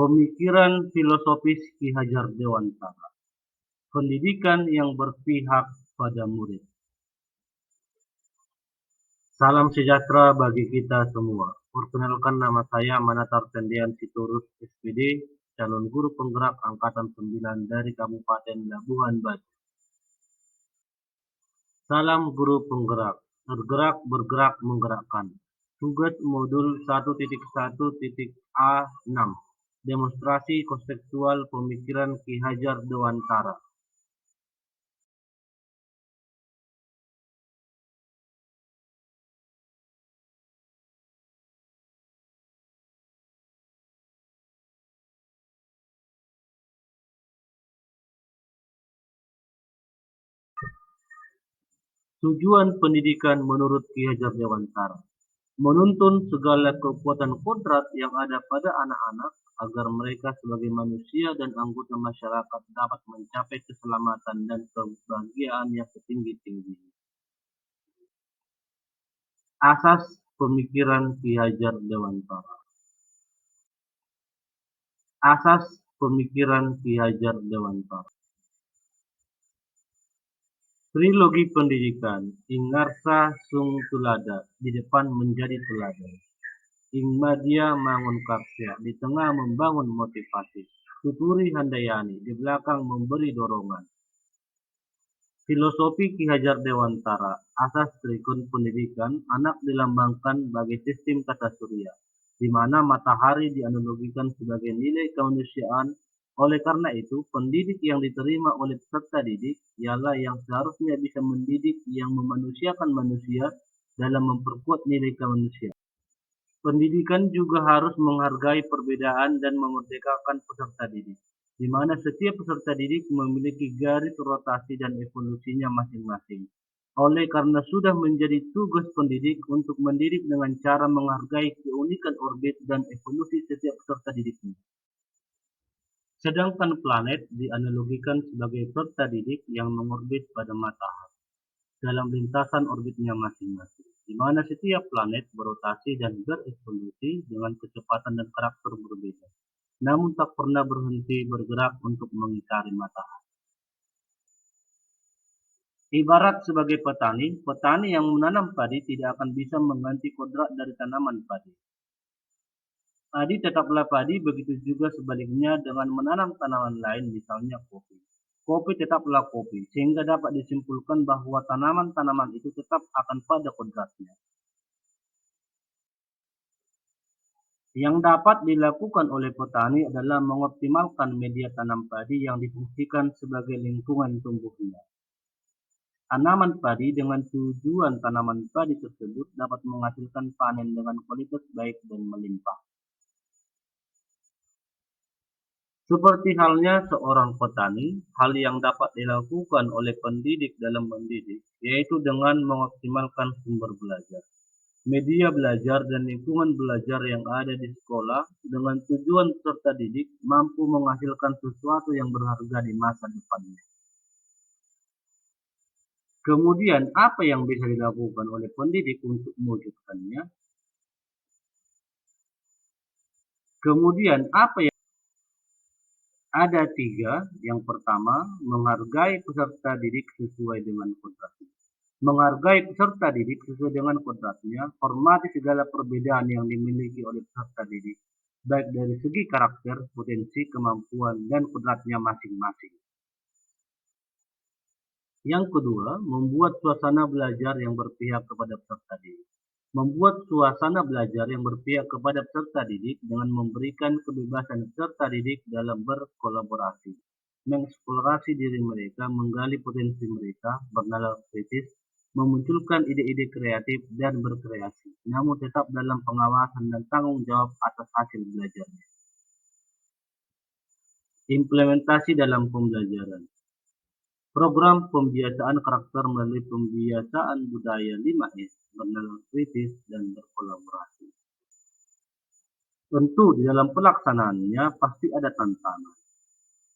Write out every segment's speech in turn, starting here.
Pemikiran filosofis Ki Hajar Dewantara, pendidikan yang berpihak pada murid. Salam sejahtera bagi kita semua. Perkenalkan, nama saya Manatar Tendian Sitorus SPD, calon guru penggerak Angkatan 9 dari Kabupaten Labuhan Bajo. Salam guru penggerak, bergerak, bergerak, menggerakkan. Tugas modul 1.1.A6, demonstrasi konseptual pemikiran Ki Hajar Dewantara. Tujuan pendidikan menurut Ki Hajar Dewantara, menuntun segala kekuatan kodrat yang ada pada anak-anak agar mereka sebagai manusia dan anggota masyarakat dapat mencapai keselamatan dan kebahagiaan yang setinggi-tingginya. Asas pemikiran Ki Hajar Dewantara. Asas pemikiran Ki Hajar Dewantara. Trilogi pendidikan, ing ngarsa sung tulada, di depan menjadi teladan. Ing madya mangun karya, di tengah membangun motivasi. Tuturi handayani, di belakang memberi dorongan. Filosofi Ki Hajar Dewantara, asas rikun pendidikan, anak dilambangkan bagi sistem tata surya, di mana matahari dianalogikan sebagai nilai kemanusiaan. Oleh karena itu, pendidik yang diterima oleh peserta didik ialah yang seharusnya bisa mendidik yang memanusiakan manusia dalam memperkuat nilai kemanusiaan. Pendidikan juga harus menghargai perbedaan dan memerdekakan peserta didik, di mana setiap peserta didik memiliki garis rotasi dan evolusinya masing-masing. Oleh karena sudah menjadi tugas pendidik untuk mendidik dengan cara menghargai keunikan orbit dan evolusi setiap peserta didiknya. Sedangkan planet dianalogikan sebagai peserta didik yang mengorbit pada matahari dalam lintasan orbitnya masing-masing, di mana setiap planet berotasi dan berevolusi dengan kecepatan dan karakter berbeda, namun tak pernah berhenti bergerak untuk mengitari matahari. Ibarat sebagai petani, petani yang menanam padi tidak akan bisa mengganti kodrat dari tanaman padi. Padi tetaplah padi, begitu juga sebaliknya dengan menanam tanaman lain, misalnya kopi. Kopi tetaplah kopi, sehingga dapat disimpulkan bahwa tanaman-tanaman itu tetap akan pada kodratnya. Yang dapat dilakukan oleh petani adalah mengoptimalkan media tanam padi yang difungsikan sebagai lingkungan tumbuhnya. Tanaman padi dengan tujuan tanaman padi tersebut dapat menghasilkan panen dengan kualitas baik dan melimpah. Seperti halnya seorang petani, hal yang dapat dilakukan oleh pendidik dalam mendidik, yaitu dengan mengoptimalkan sumber belajar, media belajar, dan lingkungan belajar yang ada di sekolah dengan tujuan peserta didik mampu menghasilkan sesuatu yang berharga di masa depannya. Kemudian, apa yang bisa dilakukan oleh pendidik untuk mewujudkannya? Ada tiga. Yang pertama, menghargai peserta didik sesuai dengan kodratnya. Menghargai peserta didik sesuai dengan kodratnya, hormati segala perbedaan yang dimiliki oleh peserta didik, baik dari segi karakter, potensi, kemampuan, dan kodratnya masing-masing. Yang kedua, membuat suasana belajar yang berpihak kepada peserta didik. Membuat suasana belajar yang berpihak kepada peserta didik dengan memberikan kebebasan peserta didik dalam berkolaborasi, mengeksplorasi diri mereka, menggali potensi mereka, bernalar kritis, memunculkan ide-ide kreatif, dan berkreasi, namun tetap dalam pengawasan dan tanggung jawab atas hasil belajarnya. Implementasi dalam pembelajaran. Program pembiasaan karakter melalui pembiasaan budaya 5S, bernalar kritis, dan berkolaborasi. Tentu di dalam pelaksanaannya pasti ada tantangan.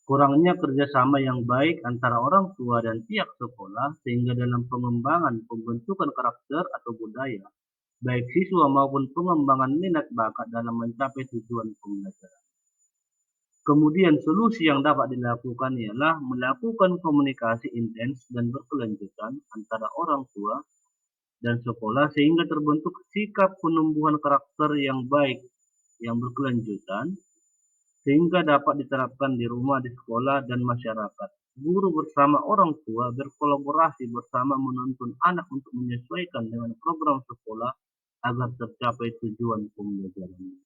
Kurangnya kerjasama yang baik antara orang tua dan pihak sekolah, sehingga dalam pengembangan pembentukan karakter atau budaya, baik siswa maupun pengembangan minat bakat dalam mencapai tujuan pembelajaran. Kemudian solusi yang dapat dilakukan ialah melakukan komunikasi intens dan berkelanjutan antara orang tua dan sekolah sehingga terbentuk sikap penumbuhan karakter yang baik yang berkelanjutan sehingga dapat diterapkan di rumah, di sekolah, dan masyarakat. Guru bersama orang tua berkolaborasi bersama menuntun anak untuk menyesuaikan dengan program sekolah agar tercapai tujuan pembelajaran.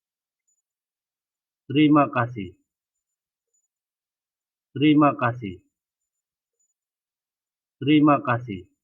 Terima kasih. Terima kasih. Terima kasih.